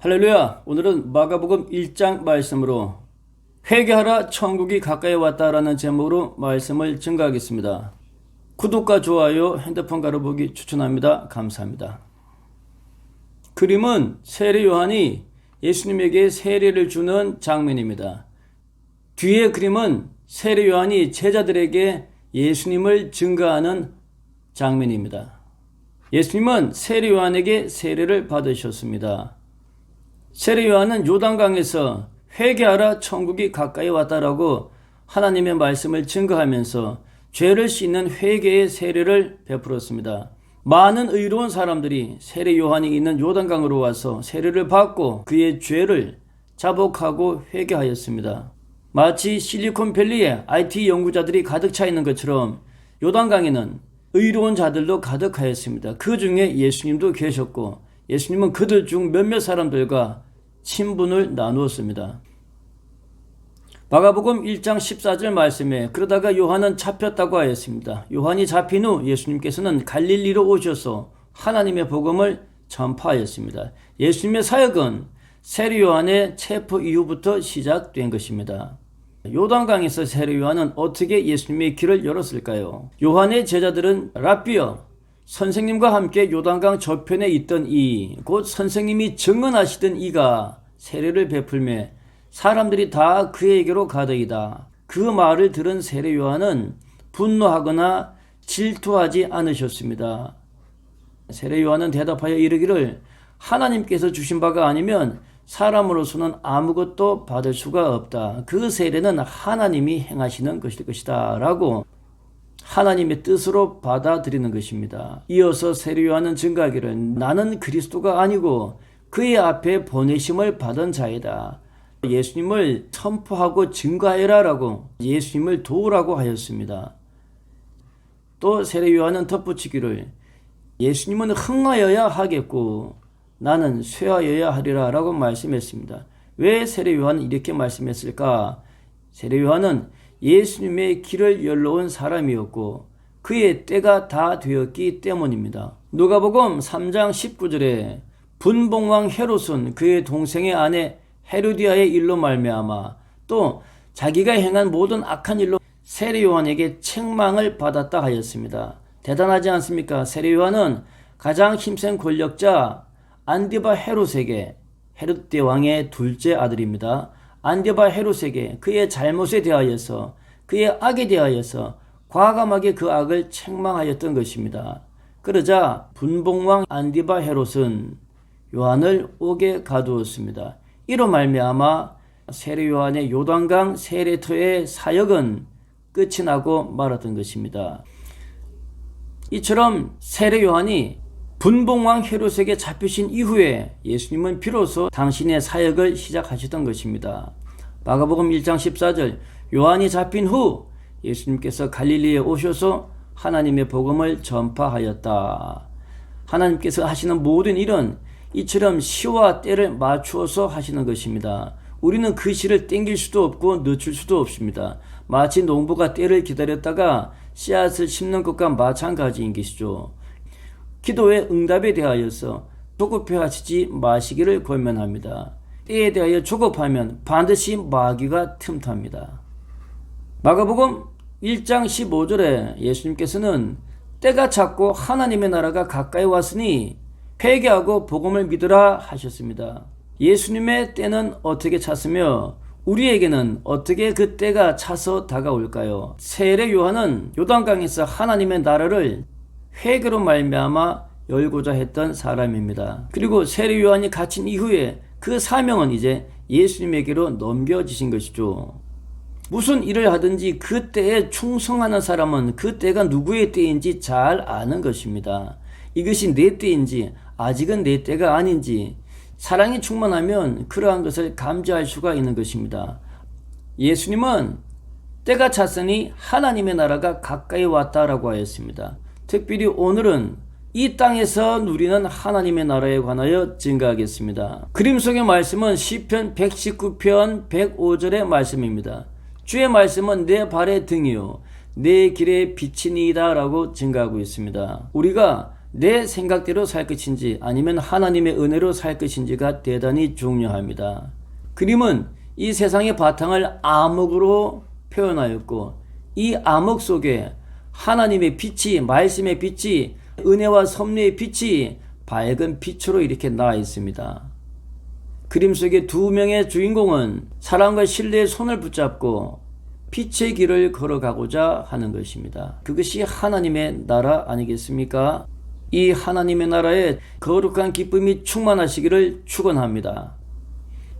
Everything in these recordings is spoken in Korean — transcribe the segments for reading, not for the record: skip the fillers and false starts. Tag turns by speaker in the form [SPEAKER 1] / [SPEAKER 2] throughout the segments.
[SPEAKER 1] 할렐루야. 오늘은 마가복음 1장 말씀으로 회개하라 천국이 가까이 왔다라는 제목으로 말씀을 증거하겠습니다. 구독과 좋아요, 핸드폰 가로보기 추천합니다. 감사합니다. 그림은 세례 요한이 예수님에게 세례를 주는 장면입니다. 뒤에 그림은 세례 요한이 제자들에게 예수님을 증거하는 장면입니다. 예수님은 세례 요한에게 세례를 받으셨습니다. 세례 요한은 요단강에서 회개하라 천국이 가까이 왔다라고 하나님의 말씀을 증거하면서 죄를 씻는 회개의 세례를 베풀었습니다. 많은 의로운 사람들이 세례 요한이 있는 요단강으로 와서 세례를 받고 그의 죄를 자복하고 회개하였습니다. 마치 실리콘밸리에 IT 연구자들이 가득 차 있는 것처럼 요단강에는 의로운 자들도 가득하였습니다. 그 중에 예수님도 계셨고 예수님은 그들 중 몇몇 사람들과 친분을 나누었습니다. 마가복음 1장 14절 말씀에 그러다가 요한은 잡혔다고 하였습니다. 요한이 잡힌 후 예수님께서는 갈릴리로 오셔서 하나님의 복음을 전파하였습니다. 예수님의 사역은 세례 요한의 체포 이후부터 시작된 것입니다. 요단강에서 세례 요한은 어떻게 예수님의 길을 열었을까요? 요한의 제자들은 랍비여, 선생님과 함께 요단강 저편에 있던 곧 선생님이 증언하시던 이가 세례를 베풀매 사람들이 다 그에게로 가더이다. 그 말을 들은 세례 요한은 분노하거나 질투하지 않으셨습니다. 세례 요한은 대답하여 이르기를 하나님께서 주신 바가 아니면 사람으로서는 아무것도 받을 수가 없다. 그 세례는 하나님이 행하시는 것일 것이다 라고 하나님의 뜻으로 받아들이는 것입니다. 이어서 세례 요한은 증거하기를 나는 그리스도가 아니고 그의 앞에 보내심을 받은 자이다. 예수님을 선포하고 증거하여라 라고 예수님을 도우라고 하였습니다. 또 세례 요한은 덧붙이기를 예수님은 흥하여야 하겠고 나는 쇠하여야 하리라 라고 말씀했습니다. 왜 세례 요한은 이렇게 말씀했을까? 세례 요한은 예수님의 길을 열러온 사람이었고 그의 때가 다 되었기 때문입니다. 누가복음 3장 19절에 분봉왕 헤롯은 그의 동생의 아내 헤로디아의 일로 말미암아 또 자기가 행한 모든 악한 일로 세례 요한에게 책망을 받았다 하였습니다. 대단하지 않습니까? 세례 요한은 가장 힘센 권력자 안디바 헤롯에게, 헤롯 대왕의 둘째 아들입니다. 안디바 헤롯에게 그의 잘못에 대하여서 그의 악에 대하여서 과감하게 그 악을 책망하였던 것입니다. 그러자 분봉왕 안디바 헤롯은 요한을 옥에 가두었습니다. 이로 말미암아 세례 요한의 요단강 세례터의 사역은 끝이 나고 말았던 것입니다. 이처럼 세례 요한이 분봉왕 헤롯에게 잡히신 이후에 예수님은 비로소 당신의 사역을 시작하셨던 것입니다. 마가복음 1장 14절 요한이 잡힌 후 예수님께서 갈릴리에 오셔서 하나님의 복음을 전파하였다. 하나님께서 하시는 모든 일은 이처럼 시와 때를 맞추어서 하시는 것입니다. 우리는 그 시를 땡길 수도 없고 늦출 수도 없습니다. 마치 농부가 때를 기다렸다가 씨앗을 심는 것과 마찬가지인 것이죠. 기도의 응답에 대하여서 조급해하시지 마시기를 권면합니다. 때에 대하여 조급하면 반드시 마귀가 틈탑니다. 마가복음 1장 15절에 예수님께서는 때가 찼고 하나님의 나라가 가까이 왔으니 회개하고 복음을 믿으라 하셨습니다. 예수님의 때는 어떻게 찼으며 우리에게는 어떻게 그 때가 차서 다가올까요? 세례 요한은 요단강에서 하나님의 나라를 회개로 말미암아 열고자 했던 사람입니다. 그리고 세례 요한이 갇힌 이후에 그 사명은 이제 예수님에게로 넘겨지신 것이죠. 무슨 일을 하든지 그 때에 충성하는 사람은 그 때가 누구의 때인지 잘 아는 것입니다. 이것이 내 때인지 아직은 내 때가 아닌지 사랑이 충만하면 그러한 것을 감지할 수가 있는 것입니다. 예수님은 때가 찼으니 하나님의 나라가 가까이 왔다라고 하였습니다. 특별히 오늘은 이 땅에서 누리는 하나님의 나라에 관하여 증거하겠습니다. 그림 속의 말씀은 시편 119편 105절의 말씀입니다. 주의 말씀은 내 발의 등이요 내 길의 빛이니이다 라고 증거하고 있습니다. 우리가 내 생각대로 살 것인지 아니면 하나님의 은혜로 살 것인지가 대단히 중요합니다. 그림은 이 세상의 바탕을 암흑으로 표현하였고 이 암흑 속에 하나님의 빛이, 말씀의 빛이, 은혜와 섭리의 빛이 밝은 빛으로 이렇게 나와 있습니다. 그림 속의 두 명의 주인공은 사랑과 신뢰의 손을 붙잡고 빛의 길을 걸어가고자 하는 것입니다. 그것이 하나님의 나라 아니겠습니까? 이 하나님의 나라에 거룩한 기쁨이 충만하시기를 축원합니다.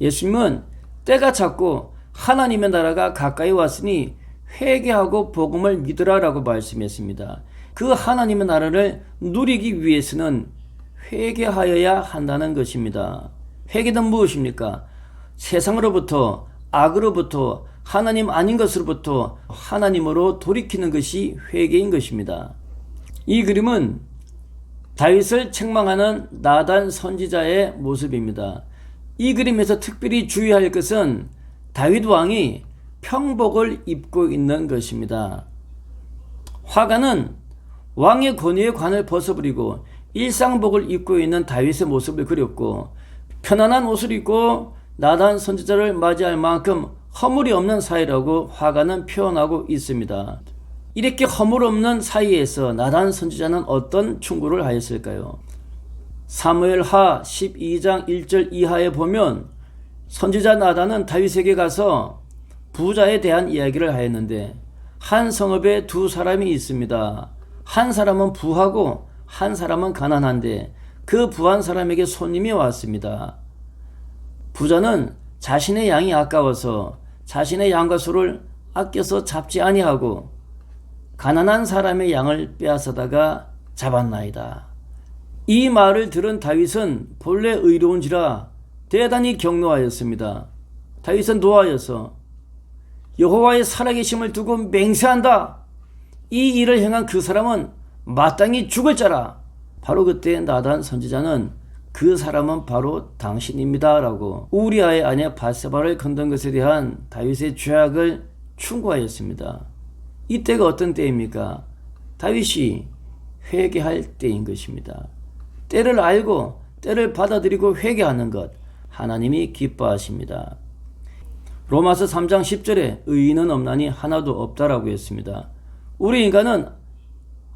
[SPEAKER 1] 예수님은 때가 찼고 하나님의 나라가 가까이 왔으니 회개하고 복음을 믿으라라고 말씀했습니다. 그 하나님의 나라를 누리기 위해서는 회개하여야 한다는 것입니다. 회개는 무엇입니까? 세상으로부터, 악으로부터, 하나님 아닌 것으로부터 하나님으로 돌이키는 것이 회개인 것입니다. 이 그림은 다윗을 책망하는 나단 선지자의 모습입니다. 이 그림에서 특별히 주의할 것은 다윗 왕이 평복을 입고 있는 것입니다. 화가는 왕의 권위의 관을 벗어버리고 일상복을 입고 있는 다윗의 모습을 그렸고 편안한 옷을 입고 나단 선지자를 맞이할 만큼 허물이 없는 사이라고 화가는 표현하고 있습니다. 이렇게 허물 없는 사이에서 나단 선지자는 어떤 충고를 하였을까요? 사무엘하 12장 1절 이하에 보면 선지자 나단은 다윗에게 가서 부자에 대한 이야기를 하였는데 한 성읍에 두 사람이 있습니다. 한 사람은 부하고 한 사람은 가난한데 그 부한 사람에게 손님이 왔습니다. 부자는 자신의 양이 아까워서 자신의 양과 소를 아껴서 잡지 아니하고 가난한 사람의 양을 빼앗아다가 잡았나이다. 이 말을 들은 다윗은 본래 의로운지라 대단히 경노하였습니다. 다윗은 노하여서 여호와의 살아계심을 두고 맹세한다. 이 일을 행한 그 사람은 마땅히 죽을 자라. 바로 그때 나단 선지자는 그 사람은 바로 당신입니다 라고 우리아의 아내 바세바를 건든 것에 대한 다윗의 죄악을 충고하였습니다. 이때가 어떤 때입니까? 다윗이 회개할 때인 것입니다. 때를 알고 때를 받아들이고 회개하는 것 하나님이 기뻐하십니다. 로마서 3장 10절에 의인은 없나니 하나도 없다라고 했습니다. 우리 인간은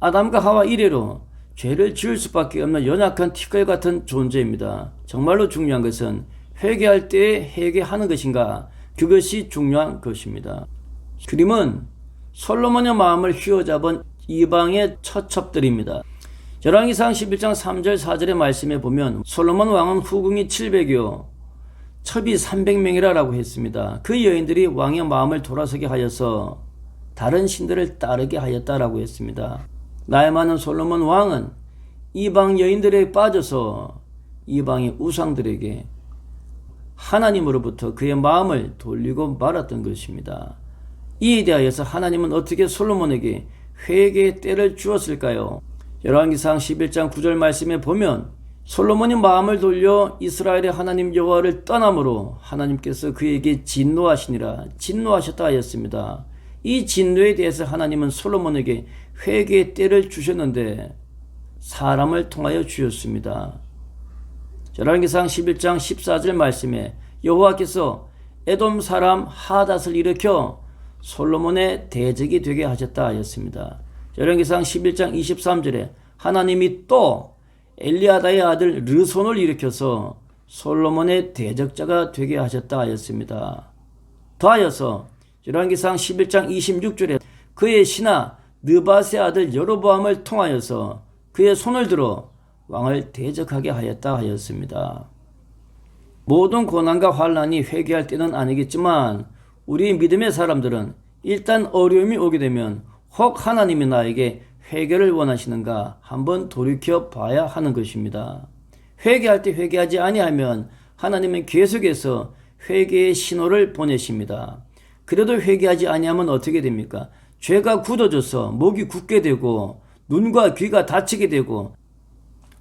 [SPEAKER 1] 아담과 하와 이래로 죄를 지을 수밖에 없는 연약한 티끌 같은 존재입니다. 정말로 중요한 것은 회개할 때에 회개하는 것인가, 그것이 중요한 것입니다. 그림은 솔로몬의 마음을 휘어잡은 이방의 처첩들입니다. 열왕기상 11장 3절 4절의 말씀에 보면 솔로몬 왕은 후궁이 700여 첩이 300명이라고 했습니다. 그 여인들이 왕의 마음을 돌아서게 하여서 다른 신들을 따르게 하였다라고 했습니다. 나이 많은 솔로몬 왕은 이방 여인들에 빠져서 이방의 우상들에게 하나님으로부터 그의 마음을 돌리고 말았던 것입니다. 이에 대하여서 하나님은 어떻게 솔로몬에게 회개의 때를 주었을까요? 열왕기상 11장 9절 말씀에 보면 솔로몬이 마음을 돌려 이스라엘의 하나님 여호와를 떠남으로 하나님께서 그에게 진노하셨다 하였습니다. 이 진노에 대해서 하나님은 솔로몬에게 회개의 때를 주셨는데 사람을 통하여 주셨습니다. 열왕기상 11장 14절 말씀에 여호와께서 에돔 사람 하닷을 일으켜 솔로몬의 대적이 되게 하셨다 하였습니다. 열왕기상 11장 23절에 하나님이 또 엘리아다의 아들 르손을 일으켜서 솔로몬의 대적자가 되게 하셨다 하였습니다. 더하여서 열왕기상 11장 26절에 그의 신하 느밧의 아들 여로보암을 통하여서 그의 손을 들어 왕을 대적하게 하였다 하였습니다. 모든 고난과 환난이 회개할 때는 아니겠지만 우리 믿음의 사람들은 일단 어려움이 오게 되면 혹 하나님이 나에게 회개를 원하시는가 한번 돌이켜 봐야 하는 것입니다. 회개할 때 회개하지 아니하면 하나님은 계속해서 회개의 신호를 보내십니다. 그래도 회개하지 아니하면 어떻게 됩니까? 죄가 굳어져서 목이 굳게 되고 눈과 귀가 다치게 되고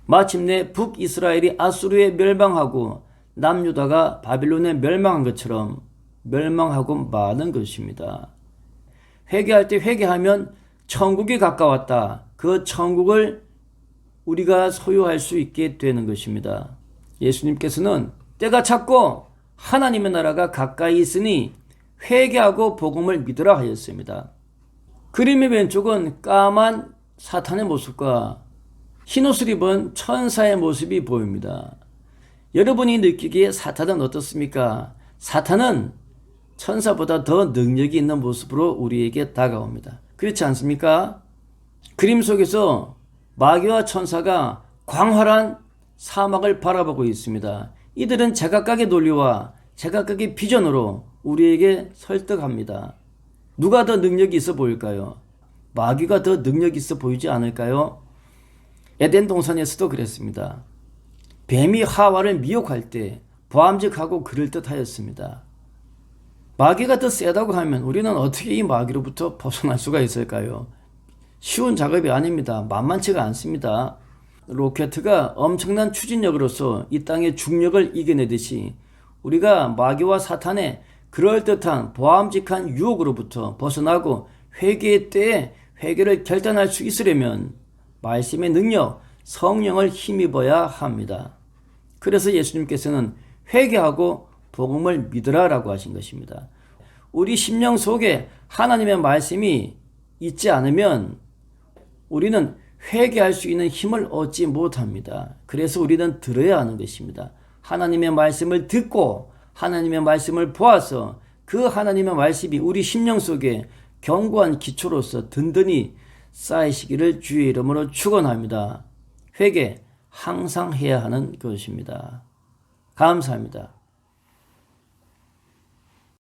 [SPEAKER 1] 마침내 북이스라엘이 아수르에 멸망하고 남유다가 바빌론에 멸망한 것처럼 멸망하고 마는 것입니다. 회개할 때 회개하면 천국이 가까웠다. 그 천국을 우리가 소유할 수 있게 되는 것입니다. 예수님께서는 때가 찼고 하나님의 나라가 가까이 있으니 회개하고 복음을 믿으라 하였습니다. 그림의 왼쪽은 까만 사탄의 모습과 흰옷을 입은 천사의 모습이 보입니다. 여러분이 느끼기에 사탄은 어떻습니까? 사탄은 천사보다 더 능력이 있는 모습으로 우리에게 다가옵니다. 그렇지 않습니까? 그림 속에서 마귀와 천사가 광활한 사막을 바라보고 있습니다. 이들은 제각각의 논리와 제각각의 비전으로 우리에게 설득합니다. 누가 더 능력이 있어 보일까요? 마귀가 더 능력이 있어 보이지 않을까요? 에덴 동산에서도 그랬습니다. 뱀이 하와를 미혹할 때 보암직하고 그럴듯하였습니다. 마귀가 더 세다고 하면 우리는 어떻게 이 마귀로부터 벗어날 수가 있을까요? 쉬운 작업이 아닙니다. 만만치가 않습니다. 로켓가 엄청난 추진력으로서 이 땅의 중력을 이겨내듯이 우리가 마귀와 사탄의 그럴듯한 보암직한 유혹으로부터 벗어나고 회개의 때에 회개를 결단할 수 있으려면 말씀의 능력, 성령을 힘입어야 합니다. 그래서 예수님께서는 회개하고 복음을 믿으라 라고 하신 것입니다. 우리 심령 속에 하나님의 말씀이 있지 않으면 우리는 회개할 수 있는 힘을 얻지 못합니다. 그래서 우리는 들어야 하는 것입니다. 하나님의 말씀을 듣고 하나님의 말씀을 보아서 그 하나님의 말씀이 우리 심령 속에 견고한 기초로서 든든히 쌓이시기를 주의 이름으로 축원합니다. 회개 항상 해야 하는 것입니다. 감사합니다.